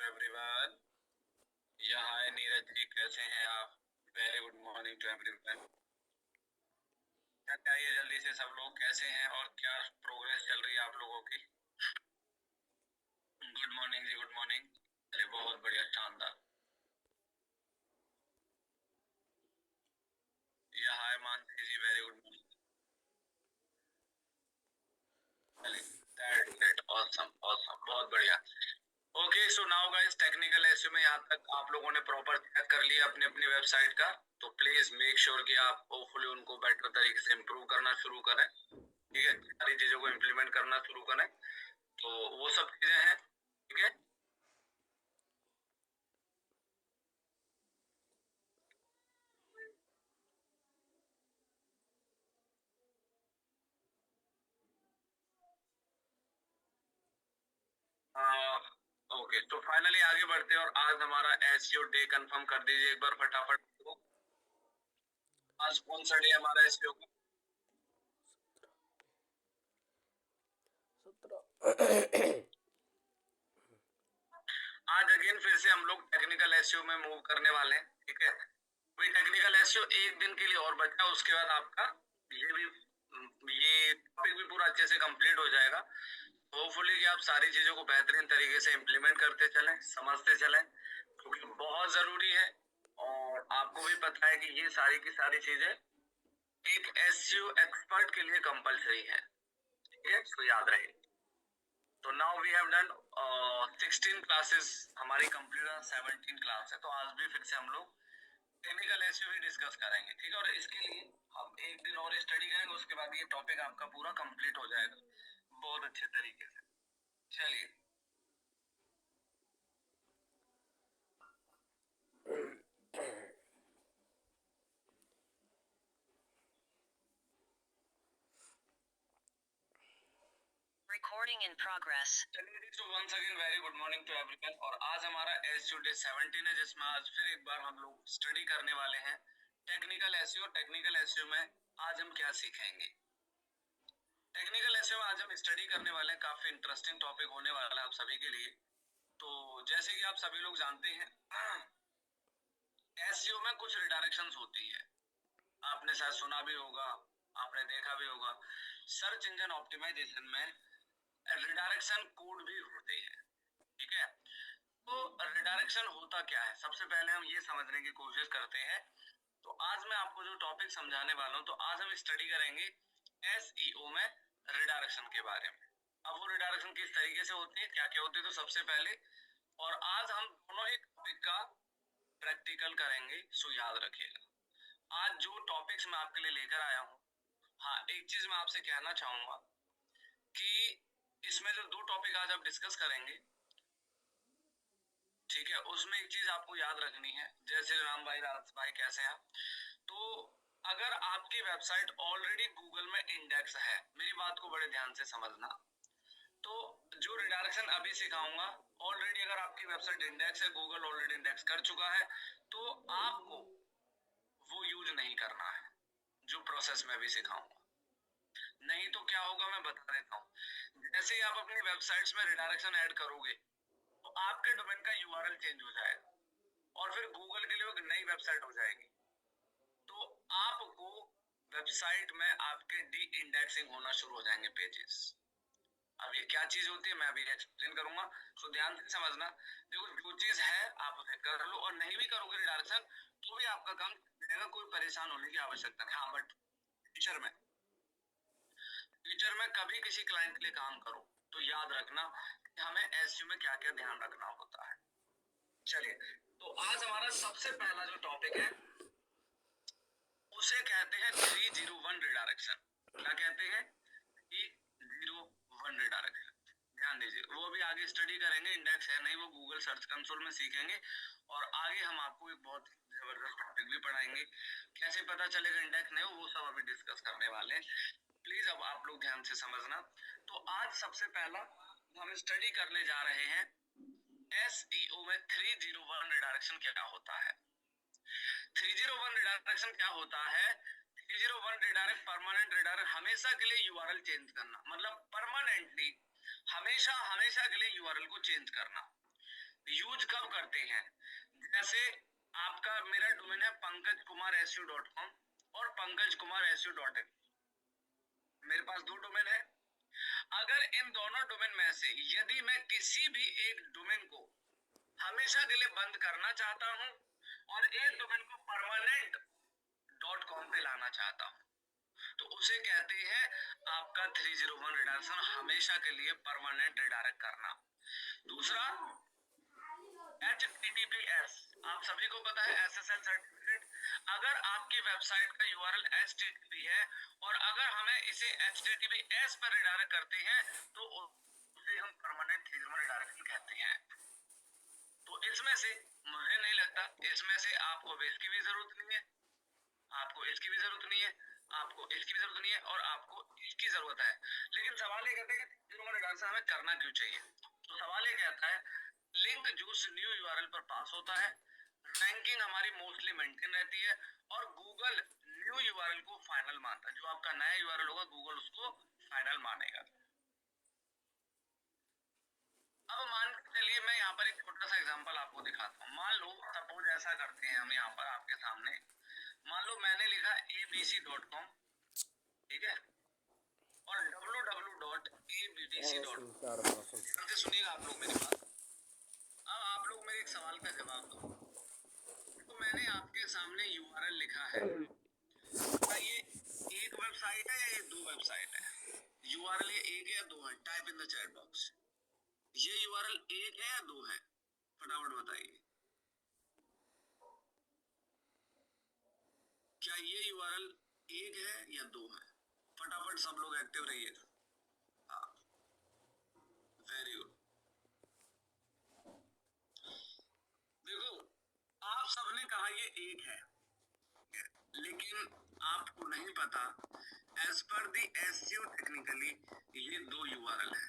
Everyone. यहाँ है नीरज जी, कैसे हैं आप? Very good morning to everyone. क्या चाहिए जल्दी से, सब लोग कैसे हैं और क्या प्रोग्रेस चल रही है आप लोगों की? Good morning ji, good morning. अरे बहुत बढ़िया, शानदार। यहाँ है Mansi ji, very good morning. That's it, awesome awesome, बहुत बढ़िया। Okay, so now guys, technical SEO में यहाँ तक आप लोगों ने प्रॉपर चेक कर लिया अपनी अपनी वेबसाइट का। तो प्लीज मेक श्योर कि आप होपफुली उनको बेटर तरीके से इम्प्रूव करना शुरू करें। ठीक है, सारी चीजों को इम्प्लीमेंट करना शुरू करें। तो वो सब चीजें हैं, ठीक है। ओके, तो फाइनली आगे बढ़ते हैं और आज हमारा एसईओ डे कंफर्म कर दीजिए एक बार फटाफट। तो आज कौन सा डे हमारा एसईओ का? 17। आज अगेन फिर से हम लोग टेक्निकल एसईओ में मूव करने वाले हैं, ठीक है। वही टेक्निकल एसईओ एक दिन के लिए और बचा, उसके बाद आपका ये टॉपिक भी पूरा अच्छे से कंप्लीट हो जाएगा। होपफुली कि आप सारी चीजों को बेहतरीन तरीके से इम्प्लीमेंट करते चलें, समझते चलें, क्योंकि तो बहुत जरूरी है। और आपको भी पता है कि ये सारी की सारी चीजें एक एसईओ एक्सपर्ट के लिए कंपलसरी है, ठीक है, तो याद रहे। तो now we have done 16 classes, हमारी कंप्लीट 17 क्लास है। तो आज भी फिर से हम लोग टेक्निकल एसईओ ही डिस्कस करेंगे, ठीक है। और इसके लिए हम एक दिन और स्टडी करेंगे, उसके बाद ये टॉपिक आपका पूरा कंप्लीट हो जाएगा बहुत अच्छे तरीके से। चलिए, Recording in progress. Once again very good morning to everyone. और आज हमारा एसईओ डे 17 है, जिसमें आज फिर एक बार हम लोग स्टडी करने वाले हैं टेक्निकल एसईओ। टेक्निकल एसईओ में आज हम क्या सीखेंगे? टेक्निकल एसईओ में आज हम स्टडी करने वाले हैं, काफी इंटरेस्टिंग टॉपिक होने वाला है आप सभी के लिए। तो जैसे कि आप सभी लोग जानते हैं, एसईओ में कुछ रिडायरेक्शंस होती है, आपने शायद सुना भी होगा, आपने देखा भी होगा। सर्च इंजन ऑप्टिमाइजेशन में रिडायरेक्शन कोड भी होते हैं, ठीक है। तो रिडायरेक्शन होता क्या है, सबसे पहले हम ये समझने की कोशिश करते हैं। तो आज मैं आपको जो टॉपिक समझाने वाला हूँ, तो आज हम स्टडी करेंगे एसईओ में रिडायरेक्शन के बारे में। अब वो रिडायरेक्शन किस तरीके से होती है, क्या क्या होती है, तो सबसे पहले, और आज हम दोनों ही टॉपिक का प्रैक्टिकल करेंगे, सो याद रखिएगा। आज जो टॉपिक्स मैं आपके लिए लेकर आया हूँ, हाँ एक चीज मैं आपसे कहना चाहूंगा कि इसमें जो दो टॉपिक आज आप डिस्कस करेंगे, ठीक है, उसमें एक चीज आपको याद रखनी है। जय श्री राम भाई, राज भाई, कैसे हैं आप? तो अगर आपकी वेबसाइट ऑलरेडी गूगल में इंडेक्स है, मेरी बात को बड़े ध्यान से समझना, तो जो रिडायरेक्शन अभी सिखाऊंगा, ऑलरेडी अगर आपकी वेबसाइट इंडेक्स है, गूगल ऑलरेडी इंडेक्स कर चुका है, तो आपको वो यूज नहीं करना है जो प्रोसेस में अभी सिखाऊंगा। नहीं तो क्या होगा मैं बता देता हूँ। जैसे ही आप अपनी वेबसाइट्स में रिडायरेक्शन ऐड करोगे, तो आपके डोमेन का यूआरएल चेंज हो जाएगा और फिर गूगल के लिए एक नई वेबसाइट हो जाएगी। तो आपको वेबसाइट में आपके डी इंडेक्सिंग होना शुरू हो जाएंगे पेजेस। अब ये क्या चीज होती है मैं अभी एक्सप्लेन करूंगा, तो ध्यान से समझना। देखो, जो चीज है आप उसे कर लो, और नहीं भी करोगे रिडायरेक्शन तो भी आपका काम रहेगा, कोई परेशान होने की आवश्यकता नहीं। हाँ, बट फ्यूचर में कभी किसी क्लाइंट के लिए काम करो तो याद रखना कि हमें एसईओ में क्या क्या ध्यान रखना होता है। चलिए, तो आज हमारा सबसे पहला जो टॉपिक है उसे कहते हैं 301 रिडायरेक्शन। क्या कहते हैं? 301 रिडायरेक्शन। ध्यान दीजिए, वो भी आगे स्टडी करेंगे, इंडेक्स है नहीं, वो गूगल सर्च कंसोल में सीखेंगे। और आगे हम आपको एक बहुत जबरदस्त टॉपिक भी पढ़ाएंगे, कैसे पता चलेगा इंडेक्स नहीं हो, वो सब अभी डिस्कस करने वाले हैं। प्लीज अब आप लोग ध्यान से समझना। तो आज सबसे पहला हम स्टडी करने जा रहे हैं एसईओ में 301 रिडायरेक्शन क्या होता है। 301 रिडायरेक्शन क्या होता है? 301 रिडायरेक्ट परमानेंट रिडायरेक्ट, हमेशा के लिए यूआरएल चेंज करना, मतलब परमानेंटली हमेशा हमेशा के लिए यूआरएल को चेंज करना। यूज कब करते हैं? जैसे आपका मेरा डोमेन है pankajkumarsu.com और pankajkumarsu.in, मेरे पास दो डोमेन है। अगर इन दोनों डोमेन में से यदि मैं किसी भी एक डोमेन को हमेशा के लिए बंद करना चाहता हूं और एक डोमेन को परमानेंट .com पे लाना चाहता हूं, तो उसे कहते हैं आपका 301 रिडायरेक्शन, हमेशा के लिए परमानेंट रिडायरेक्ट करना। दूसरा HTTPS, आप सभी को पता है SSL सर्टिफिकेट। अगर आपकी वेबसाइट का URL HTTP है और अगर हमें इसे HTTPS पर रिडायरेक्ट करते हैं तो उसे हम परमानेंट 301 रिडायरेक्शन कहते हैं। तो इसमें से मुझे नहीं लगता, इसमें से आपको इसकी भी जरूरत नहीं है, आपको इसकी भी जरूरत नहीं है, आपको इसकी भी जरूरत नहीं है और आपको इसकी जरूरत है। लेकिन सवाल ये कहते हैं कि 301 रिडायरेक्शन हमें करना क्यों चाहिए? तो सवाल ये कहता है लिंक जूस न्यू यूआरएल पर पास होता है, रैंकिंग हमारी मोस्टली मेंटेन रहती है और गूगल न्यू यूआरएल को फाइनल मानता है। जो आपका नया यूआरएल होगा गूगल उसको फाइनल मानेगा। अब मान के चलिए मैं यहाँ पर एक छोटा सा एग्जांपल आपको दिखाता हूँ। मान लो सपोज ऐसा करते हैं हम यहाँ पर आपके सामने, मान लो मैंने लिखा abc.com, ठीक है, और www.abc.com। ध्यान से सुनिएगा आप लोग मेरी बात। अब आप लोग मेरे एक सवाल का जवाब दो। तो मैंने आपके सामने यूआरएल लिखा है, क्या ये एक वेबसाइट है या ये दो वेबसाइट है? यूआरएल ये एक है या दो है? Type in the chat box. ये यूआरएल एक है या दो है? फटाफट बताइए। क्या ये यूआरएल एक है या दो है? फटाफट सब लोग एक्टिव रहिएगा। हाँ, वेरी गुड। देखो आप सबने कहा ये एक है, लेकिन आपको नहीं पता एज पर दी एसईओ टेक्निकली ये दो यूआरएल है,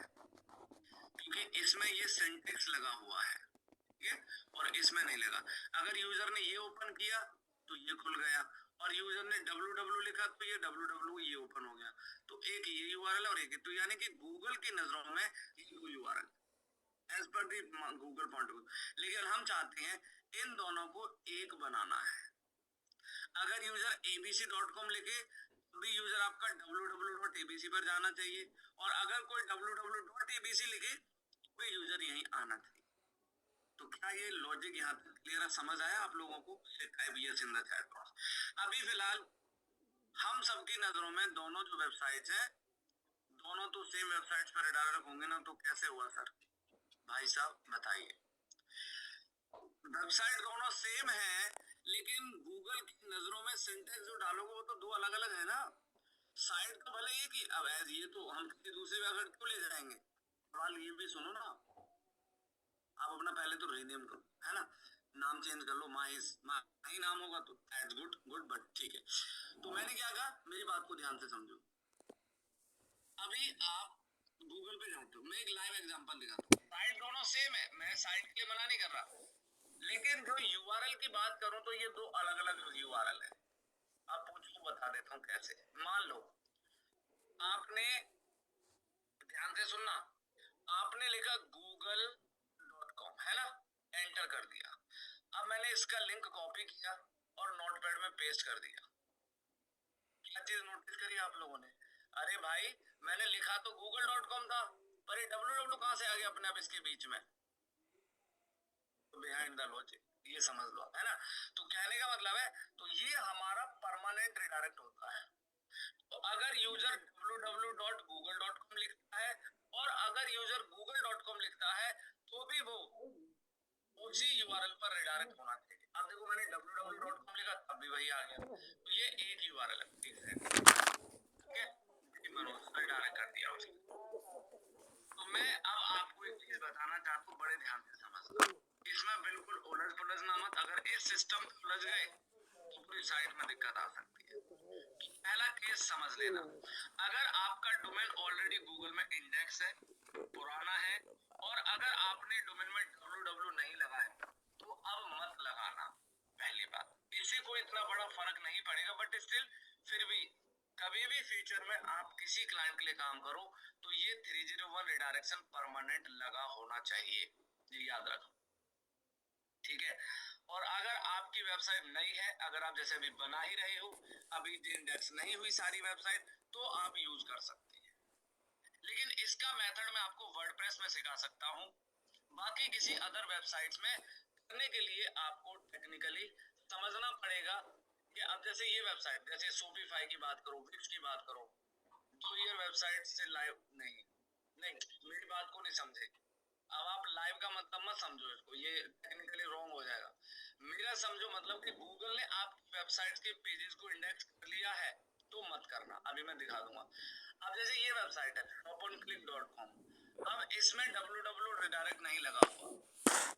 क्योंकि इसमें ये सिंटेक्स लगा हुआ है, ठीक है, और इसमें नहीं लगा। अगर यूजर ने ये ओपन किया तो ये खुल गया और यूजर ने www लिखा तो ये www ये ओपन हो गया। तो एक ये यूआरएल और एक, तो यानी कि गूगल की नजरों में ये दो URL as per the Google point of view. लेकिन हम चाहते हैं इन दोनों को एक बनाना है। अगर यूजर abc.com लिखे तो भी यूजर आपका www.abc पर जाना चाहिए, और अगर कोई www.abc लिखे तो यूजर यहीं आना चाहिए। तो क्या ये लॉजिक यहाँ तक क्लियर समझ आया आप लोगों को? Type yes in the chat box. अभी फिलहाल हम सबकी नजरों में दोनों जो वेबसाइट है, दोनों तो सेम वेबसाइट्स पर रिडायरेक्ट होंगे ना, तो कैसे हुआ सर? भाई साहब बताइए। वेबसाइट दोनों सेम है, लेकिन गूगल की नजरों में सिंटेक्स जो डालोगे वो तो दो अलग अलग है ना। साइट तो भले एक ही, अब ये तो हम किसी दूसरी वेबसाइट क्यों ले जाएंगे? सवाल ये भी सुनो ना, आप अपना पहले तो रीनेम करो, है ना, नाम चेंज कर लो, माही नाम होगा तो दैट्स गुड गुड, बट ठीक है। तो मैंने क्या कहा, मेरी बात को ध्यान से समझो। अभी आप गूगल पे जाते हो, मैं एक लाइव एग्जांपल दिखाता हूँ। साइट दोनों सेम है, मैं साइट के लिए मना नहीं कर रहा, लेकिन जो यूआरएल की बात करूं तो ये दो अलग अलग यूआरएल है। अब पूछो, बता देता हूँ कैसे। मान लो आपने, ध्यान से सुनना, आपने लिखा google.com, है ना, एंटर कर दिया। अब मैंने इसका लिंक कॉपी किया और नोटपैड में पेस्ट कर दिया। क्या चीज नोटिस करी आप लोगों ने? अरे भाई मैंने लिखा तो google.com था, पर ये www कहां से आ गया अपने आप इसके बीच में? बिहाइंड द लॉजिक, ये समझ लो, है ना। तो कहने का मतलब है, तो ये हमारा परमानेंट रिडायरेक्ट होता है। तो अगर यूजर www.google.com लिखता है और अगर यूजर google.com लिखता है तो भी वो उसी यूआरएल पर रिडायरेक्ट होना चाहिए। अब देखो मैंने www.com लिखा तब भी वही आ गया, तो ये एक यूआरएल है, ठीक है, रिडायरेक्ट कर दिया उसने। तो मैं अब आपको एक चीज बताना चाहता हूँ, बड़े ध्यान से समझना, इसमें बिल्कुल उलझ पुलझ ना मत। अगर इस सिस्टम में उलझ गए तो पूरी साइट में दिक्कत आ सकती है। पहला केस समझ लेना, अगर आपका डोमेन ऑलरेडी गूगल में इंडेक्स है, पुराना है, और अगर आपने डोमेन में www नहीं लगाया तो अब मत लगाना, पहली बात। इससे कोई इतना बड़ा फर्क नहीं पड़ेगा, बट स्टिल फिर भी कभी भी फ्यूचर में आप किसी क्लाइंट के लिए काम करो तो ये 301 रिडायरेक्शन परमानेंट लगा होना चाहिए, ये याद रखो। वेबसाइट नई है, अगर आप जैसे अभी बना ही रहे हो, अभी इंडेक्स नहीं हुई सारी वेबसाइट, तो आप यूज कर सकते हैं। लेकिन इसका मेथड मैं आपको वर्डप्रेस में सिखा सकता हूँ, बाकी किसी अदर वेबसाइट्स में करने के लिए आपको टेक्निकली समझना पड़ेगा कि अब जैसे ये वेबसाइट, जैसे शॉपिफाई की बात करो, विक्स की बात करो, तो ये वेबसाइट से लाइव नहीं, मेरी बात को नहीं समझे। अब आप लाइव का मतलब मत समझो इसको, ये टेक्निकली रॉन्ग हो जाएगा। मेरा समझो मतलब कि गूगल ने आप वेबसाइट के पेजेस को इंडेक्स कर लिया है, तो मत करना। अभी मैं दिखा दूंगा। अब जैसे ये वेबसाइट है openclick.com, अब इसमें www रिडायरेक्ट नहीं लगा हुआ।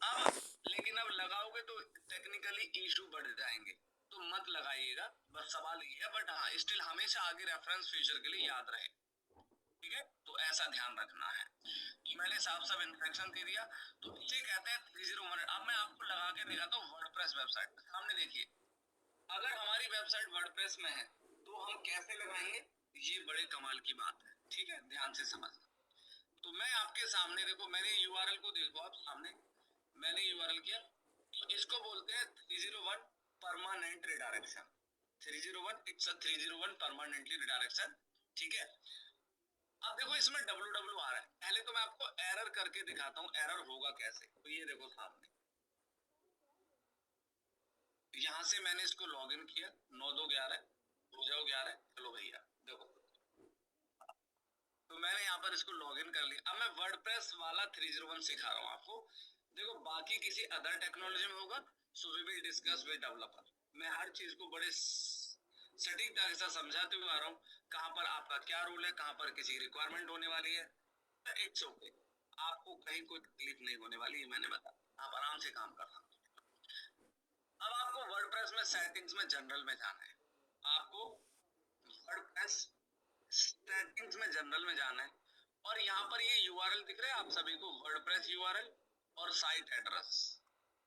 अब लेकिन अब लगाओगे तो टेक्निकली इशू बढ़ जाएंगे, तो मत लगाइएगा, बस सवाल ये है। बट हाँ, स्टिल हमेशा आगे रेफरेंस फ्यूचर के लिए याद रहे, ठीक है? तो ऐसा ध्यान रखना है। तो मैंने साफ इंस्ट्रक्शन दे दिया। तो इसे कहते हैं 301। अब मैं आपको लगा के दिखाता हूँ वर्डप्रेस वेबसाइट। सामने देखिए, अगर हमारी वेबसाइट वर्डप्रेस में है तो हम कैसे लगाएंगे, ये बड़े कमाल की बात है, ठीक है? ध्यान से समझना। तो मैं आपके सामने देखो, मैंने यूआरएल को देखो आप सामने, मैंने यूआरएल किया, तो इसको बोलते हैं 301 permanent redirection. 301, it's a 301 permanently redirection, ठीक है? अब देखो इसमें www आ रहा है। पहले तो मैं आपको एरर करके दिखाता हूँ, एरर होगा कैसे। तो ये देखो सामने, यहाँ से मैंने इसको लॉगिन किया, 9211 हो जाओ 11। चलो भैया देखो, तो मैंने यहाँ पर इसको लॉगिन कर लिया। अब मैं वर्डप्रेस वाला 301 सिखा रहा हूँ आपको। देखो बाकी किसी अदर टेक्नोलॉजी में होगा, so we will discuss with developer. मैं हर चीज को बड़े सटीकता के साथ समझाते हुए आ रहा हूँ, कहाँ पर आपका क्या रूल है, कहाँ पर किसी रिक्वायरमेंट होने वाली है। इट्स ओके, आपको कहीं कोई तकलीफ नहीं होने वाली है, मैंने बताया। आप आराम से काम कर सकते हैं। अब आपको वर्डप्रेस में सेटिंग्स में जनरल में जाना है। आपको वर्डप्रेस सेटिंग्स में जनरल में जाना है, और यहाँ पर ये यूआरएल दिख रहा है आप सभी को, वर्डप्रेस यूआरएल और साइट एड्रेस।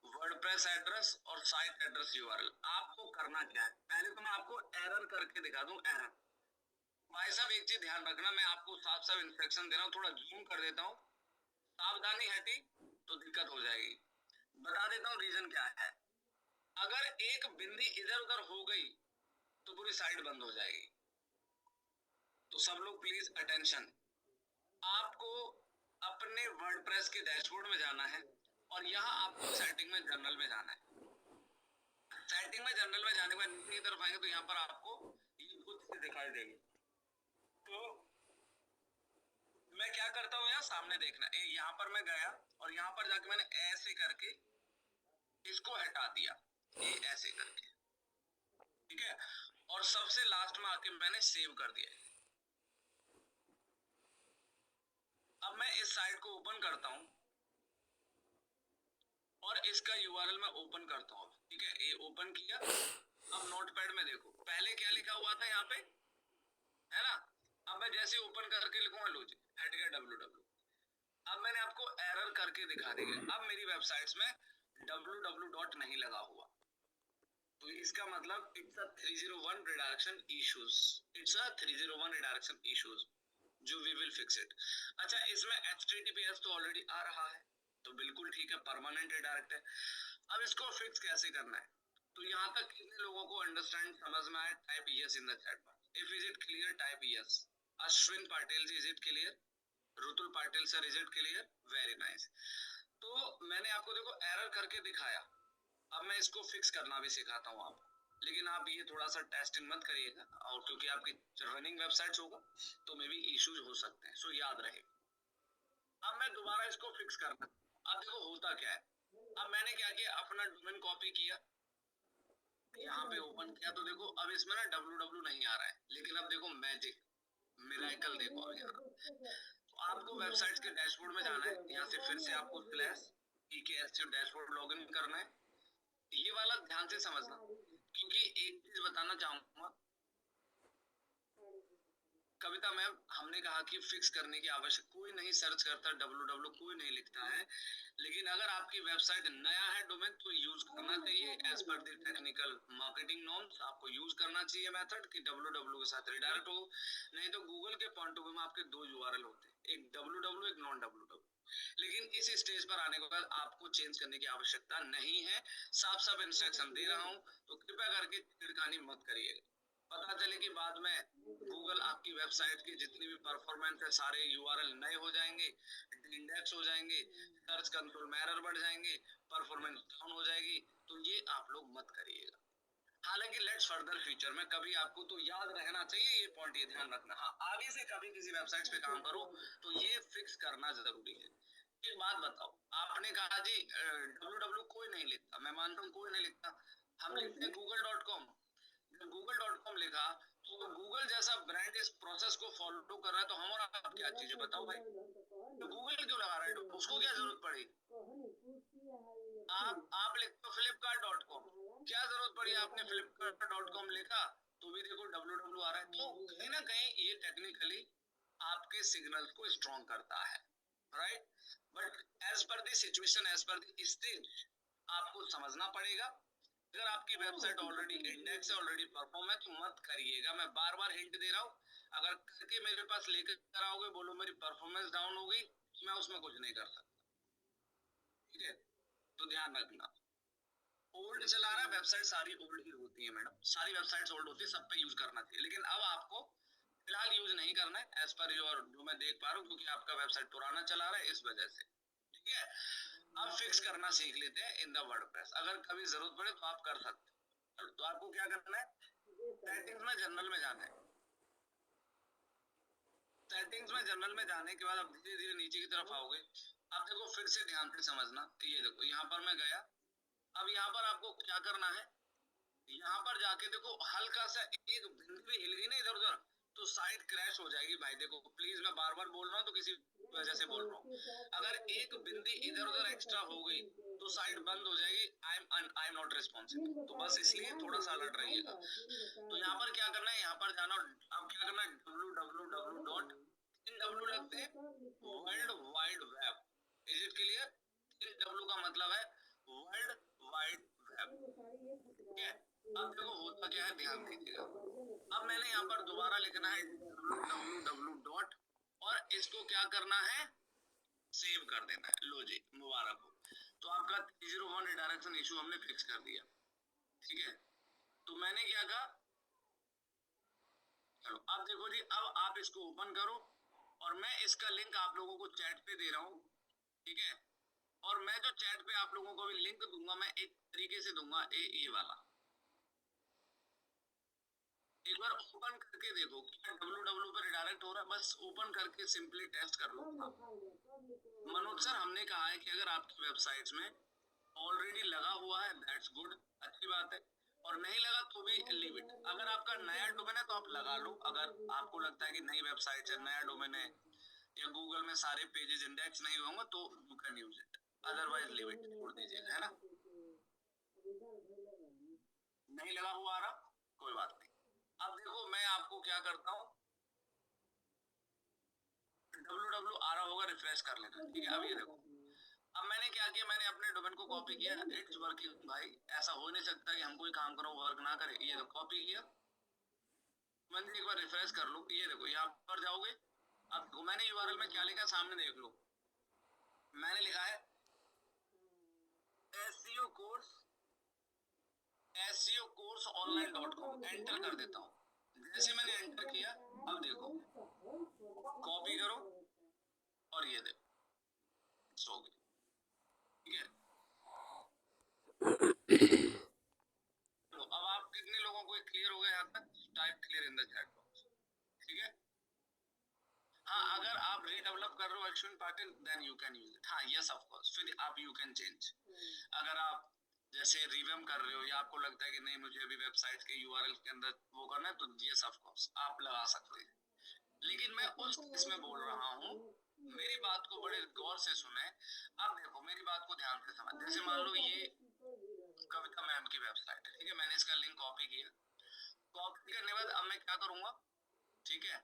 वर्डप्रेस एड्रेस और साइट एड्रेस यूआरएल। आपको करना क्या है, पहले तो मैं आपको एरर करके दिखा दूं। एरर भाई साहब एक चीज ध्यान रखना, मैं आपको साफ इंस्ट्रक्शन दे रहा हूँ, थोड़ा जूम कर देता हूँ, सावधानी हटी तो दिक्कत हो जाएगी। बता देता हूँ रीजन क्या है। अगर एक बिंदी इधर उधर हो गई तो पूरी साइट बंद हो जाएगी। तो सब लोग प्लीज अटेंशन, आपको अपने वर्डप्रेस के डैशबोर्ड में जाना है, और यहाँ आपको सेटिंग में जनरल में जाना है। सेटिंग में जनरल में जाने के बाद नीचे की तरफ आएंगे तो यहाँ पर आपको ये खुद से दिखाई देगी। तो मैं क्या करता हूँ, यहाँ सामने देखना, यहाँ पर मैं गया और यहाँ पर जाके मैंने ऐसे करके इसको हटा दिया, ये ऐसे करके, ठीक है? और सबसे लास्ट में आके मैंने सेव कर दिया। अब मैं इस साइट को ओपन करता हूँ और इसका यूआरएल मैं ओपन करता हूँ, ठीक है? ये ओपन किया। अब नोटपैड में देखो पहले क्या लिखा हुआ था यहाँ पे, है ना? अब मैं जैसे ओपन करके लिखूंगा, लो जी हट गया www। अब मैंने आपको एरर करके दिखा दिया। अब मेरी वेबसाइट्स में www डॉट नहीं लगा हुआ, तो इसका मतलब it's a 301 redirection issues. It's a 301 redirection issues, जो वी विल फिक्स इट। अच्छा, इसमें HTTPS तो ऑलरेडी आ रहा है, तो बिल्कुल ठीक है, परमानेंट रिडायरेक्ट है। अब इसको फिक्स कैसे करना है, तो यहाँ तक कितने लोगों को अंडरस्टैंड समझ में आया? Type yes in the chat box. If is it clear, type yes. Ashwin Patil ji, is it clear? Rutul Patil sir, is it clear? Very nice. तो मैंने आपको देखो एरर करके दिखाया। अब मैं इसको फिक्स करना भी सिखाता हूँ आपको, लेकिन आप ये थोड़ा सा टेस्टिंग मत करिएगा, और क्योंकि आपकी रनिंग वेबसाइट्स होगा तो मे भी इश्यूज हो सकते हैं, सो याद रहे। अब मैं दोबारा इसको फिक्स करना, अब देखो होता क्या है। अब मैंने क्या किया, अपना डोमेन कॉपी किया, यहाँ पे ओपन किया, तो देखो अब इसमें ना www नहीं आ रहा है, लेकिन अब देखो मैजिक, मिरेकल देखो। अब यहाँ तो आपको वेबसाइट के डैशबोर्ड में जाना है, यहाँ से फिर से आपको /EKS डैशबोर्ड लॉगिन करना है। ये वाला ध्यान से समझना, क्योंकि एक चीज बताना चाहूंगा, कविता मैम, हमने कहा कि फिक्स करने की आवश्यक कोई नहीं सर्च करता, www कोई नहीं लिखता है, लेकिन अगर आपकी वेबसाइट नया है डोमेन तो यूज करना चाहिए as per the technical marketing norms. आपको यूज करना चाहिए मेथड कि www के साथ रिडायरेक्ट हो, नहीं तो गूगल के पॉइंट ऑफ व्यू में आपके दो यूआरएल होते हैं, एक www एक नॉन www। लेकिन इस स्टेज पर आने के बाद आपको चेंज करने की आवश्यकता नहीं है, साफ साफ इंस्ट्रक्शन दे रहा हूं, तो कृपया करके छिड़खानी मत करिएगा। पता चले कि बाद में गूगल आपकी वेबसाइट की जितनी भी परफॉर्मेंस है सारे यूआरएल नए हो जाएंगे, इंडेक्स हो जाएंगे, सर्च कंट्रोल में एरर बढ़ जाएंगे, परफॉर्मेंस डाउन हो जाएगी, तो ये आप लोग मत करिएगा। हालांकि लेट्स फर्दर फ्यूचर में कभी आपको तो याद रहना चाहिए ये पॉइंट, ये ध्यान रखना। हाँ, आगे से कभी किसी वेबसाइट पे काम करो तो ये फिक्स करना जरूरी है। एक बात बताओ, आपने कहा जी www कोई नहीं लिखता, मैं मानता हूँ कोई नहीं लिखता, हम लिखते हैं google.com। जब google.com लिखा तो गूगल जैसा ब्रांड इस प्रोसेस को फॉलो कर रहा है, तो हम और आप क्या चीजें बताओ भाई, तो गूगल क्यों लगा रहा है, तो उसको क्या जरूरत पड़ी। आप लिखते हो flipkart.com, क्या जरूरत पड़ी आपने flipkart.com लिखा तो भी देखो www आ रहा है। तो कहीं ना कहीं ये टेक्निकली आपके सिग्नल को स्ट्रॉन्ग करता है, right. But as per the situation, as per the stage आपको समझना पड़ेगा। अगर आपकी वेबसाइट ऑलरेडी इंडेक्स है, ऑलरेडी परफॉर्म है, तो मत करिएगा। मैं बार बार हिंट दे रहा हूँ, अगर करके मेरे पास लेकर आओगे, बोलो मेरी परफॉर्मेंस डाउन हो गई, मैं उसमें कुछ नहीं कर सकता, ठीक है। तो ध्यान रखना, ओल्ड चला रहा है, वेबसाइट सारी ओल्ड ही होती है मैडम, सारी वेबसाइट्स ओल्ड होती है, सब पे यूज करना चाहिए, लेकिन अब आपको फिलहाल यूज नहीं करना है एज पर योर, जो मैं देख पा रहा हूँ, क्योंकि आपका वेबसाइट पुराना चला रहा है इस वजह से, ठीक है। अब फिक्स करना सीख लेते हैं इन द वर्डप्रेस, अगर कभी जरूरत पड़े तो आप कर सकते हो। तो आपको क्या करना है, सेटिंग्स में जनरल में जाना है। सेटिंग्स में जनरल में जाने के बाद अब धीरे धीरे नीचे की तरफ आओगे। अब देखो फिर से ध्यान से समझना, ये देखो यहाँ पर मैं गया, अब यहाँ पर आपको क्या करना है, यहाँ पर जाके देखो हल्का सा एक बिंदी भी हिल गई ना इधर उधर तो साइट क्रैश हो जाएगी भाई। देखो प्लीज, मैं बार बार बोल रहा हूँ तो किसी वजह से बोल रहा हूँ, अगर एक बिंदी इधर उधर एक्स्ट्रा हो गई तो साइट बंद हो जाएगी। आई एम नॉट रिस्पॉन्सिबल, तो बस इसलिए थोड़ा सा अलर्ट रहिएगा। तो यहाँ पर क्या करना है, यहाँ पर जाना, अब क्या करना है, www डॉट इन डब्ल्यू लगते हैं world wide web, is it clear. In W का मतलब है वर्ल्ड वाइड वेब, ठीक है। अब देखो होता क्या है, ध्यान दीजिएगा। अब मैंने यहाँ पर दोबारा लिखना है www डॉट, और इसको क्या करना है, सेव कर देना है। लो जी, मुबारक हो, तो आपका 301 रिडायरेक्शन इशू हमने फिक्स कर दिया, ठीक है। तो मैंने क्या कहा, चलो अब देखो जी, अब आप इसको ओपन करो, और मैं इसका लिंक आप लोगों को चैट पे दे रहा हूँ, ठीक है। और मैं जो चैट पे आप लोगों को भी लिंक दूंगा, मैं एक तरीके से दूंगा, ये वाला, एक बार ओपन करके देखो क्या www पे रिडायरेक्ट हो रहा है, बस ओपन करके सिंपली टेस्ट कर लो आप। मनोज सर, हमने कहा है कि अगर आपकी वेबसाइट्स में ऑलरेडी लगा हुआ है दैट्स गुड, अच्छी बात है, और नहीं लगा तो भी लीव इट। अगर आपका नया डोमेन है तो आप लगा लो, अगर आपको लगता है कि नई वेबसाइट है, नया डोमेन है, या गूगल में सारे पेजेस इंडेक्स नहीं होंगे तो you can use it, otherwise leave it, छोड़ दीजिएगा, है ना। नहीं लगा हुआ आ रहा, कोई बात नहीं। अब देखो मैं आपको क्या करता हूँ, www आ रहा होगा, रिफ्रेश कर लेना, ठीक है। अब ये देखो, अब मैंने क्या किया, मैंने अपने डोमेन को कॉपी किया, इट्स वर्किंग भाई, ऐसा हो नहीं सकता कि हम कोई काम करो वर्क ना करे। ये देखो कॉपी किया, मैंने एक बार रिफ्रेश कर लो, ये देखो यहाँ पर जाओगे, अब मैंने यूआरएल में क्या लिखा सामने देख लो, मैंने लिखा है SEO course, SEO course online, enter कर देता हूँ। जैसे मैंने एंटर किया, अब देखो कॉपी करो, और ये देखो हो गई, ठीक है। तो अब आप कितने लोगों को क्लियर हो गया यहाँ तक, type clear in the chat box, ठीक है। हाँ, अगर आप रीडेवलप कर रहे हो Ashwin Patil, then you can use it, हाँ यस ऑफ कोर्स, फिर आप यू कैन चेंज। अगर आप जैसे रिवेम कर रहे हो, या आपको लगता है कि नहीं मुझे अभी वेबसाइट के यूआरएल के अंदर वो करना है, तो यस ऑफ कोर्स आप लगा सकते हैं। लेकिन मैं उस केस में बोल रहा हूँ, मेरी बात को बड़े गौर से सुने। अब देखो मेरी बात को ध्यान से समझ, जैसे मान लो ये कविता मैम की वेबसाइट है, ठीक है, मैंने इसका लिंक कॉपी किया, कॉपी करने के बाद अब मैं क्या करूंगा, ठीक है,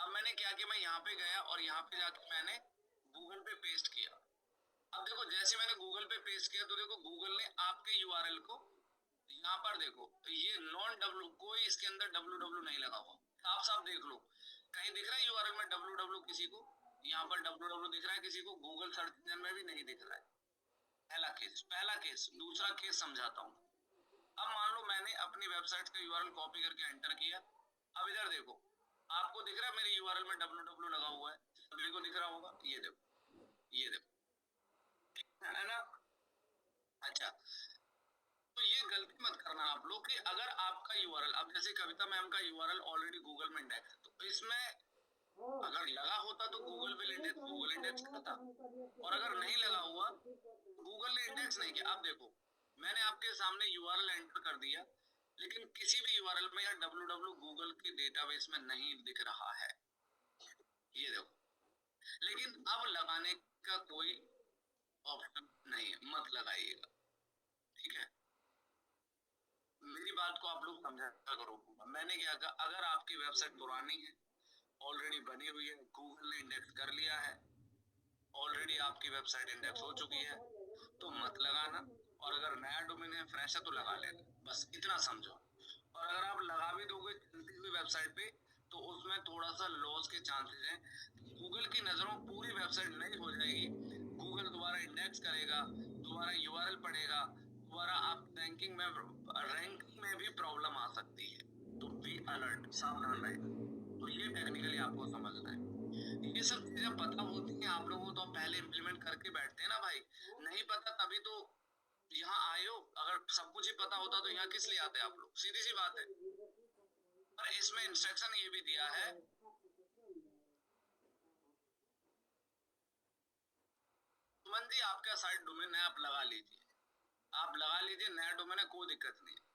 अब मैंने क्या किया, मैं यहाँ पे गया और यहाँ पे जाके मैंने गूगल पे पेस्ट किया। अब देखो जैसे मैंने गूगल पे पेस्ट किया तो देखो गूगल ने आपके यूआरएल को यहाँ पर देखो ये नॉन डब्ल्यू, कोई इसके अंदर डब्ल्यू नहीं लगा हुआ, आप साफ देख लो। कहीं दिख रहा है यूआरएल में डब्ल्यू किसी को? यहाँ पर डब्ल्यू दिख रहा है किसी को? गूगल सर्च इंजन में भी नहीं दिख रहा है। पहला केस। दूसरा केस समझाता हूँ। अब मान लो मैंने अपनी वेबसाइट का यूआरएल कॉपी करके एंटर किया। अब इधर देखो, आपको दिख रहा है मेरे यूआरएल में डब्ल्यू लगा हुआ है, सभी को दिख रहा होगा। ये देखो, ये देखो, है ना? अच्छा, तो ये गलती मत करना आप लोग कि अगर आपका यूआरएल, अब जैसे कविता मैम का यूआरएल ऑलरेडी गूगल में इंडेक्स है, तो इसमें अगर लगा होता तो गूगल इंडेक्स करता, और अगर नहीं लगा हुआ गूगल ने इंडेक्स नहीं किया। अब देखो मैंने आपके सामने यूआरएल एंटर कर दिया, लेकिन किसी भी यूआरएल में या डब्ल्यू गूगल के डेटाबेस में नहीं दिख रहा है, ये देखो। लेकिन अब लगाने का कोई ऑप्शन नहीं है, मत लगाइएगा, ठीक है? मेरी बात को आप लोग समझा करो। मैंने क्या कहा, अगर आपकी वेबसाइट पुरानी है, ऑलरेडी बनी हुई है, गूगल ने इंडेक्स कर लिया है, ऑलरेडी आपकी वेबसाइट इंडेक्स हो चुकी है, तो मत लगाना। और अगर नया डोमेन है, फ्रेश है, तो लगा लेना, बस इतना समझो। और अगर आप लगा भी दोगे चलती हुई वेबसाइट पे, तो उसमें थोड़ा सा लॉस के चांसेस हैं। गूगल की नजरों पूरी वेबसाइट नहीं हो जाएगी, गूगल दोबारा इंडेक्स करेगा, दोबारा यूआरएल पढ़ेगा, दोबारा आप रैंकिंग में भी प्रॉब्लम आ सकती है। तो बी अलर्ट, सावधान रहें। तो ये टेक्निकली आपको समझना है। ये सब चीजें पता होती हैं आप लोगों को, तो पहले इम्प्लीमेंट करके बैठते हैं ना भाई। नहीं पता तभी तो यहाँ आए हो। अगर सब कुछ ही पता होता तो यहाँ किस लिए आते आप लोग? सीधी सी बात है। पर इसमें इंस्ट्रक्शन ये भी दिया है, सुमन जी आपका साइट डोमेन है, आप लगा लीजिए, आप लगा लीजिए, नया डोमेन है, कोई दिक्कत नहीं है।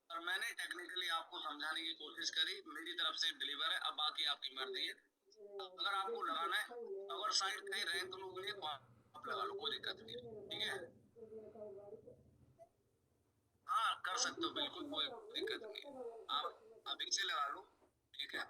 और मैंने टेक्निकली आपको समझाने की कोशिश करी, मेरी तरफ से डिलीवर है, अब बाकी आपकी मर्जी है। अगर आपको लगाना है, अगर साइट कहीं रैंक लोग नहीं तो आप लगा लो, कोई दिक्कत नहीं है, ठीक है? हाँ कर सकते हो, बिल्कुल कोई दिक्कत नहीं है, आप अभी से लगा लो, ठीक है?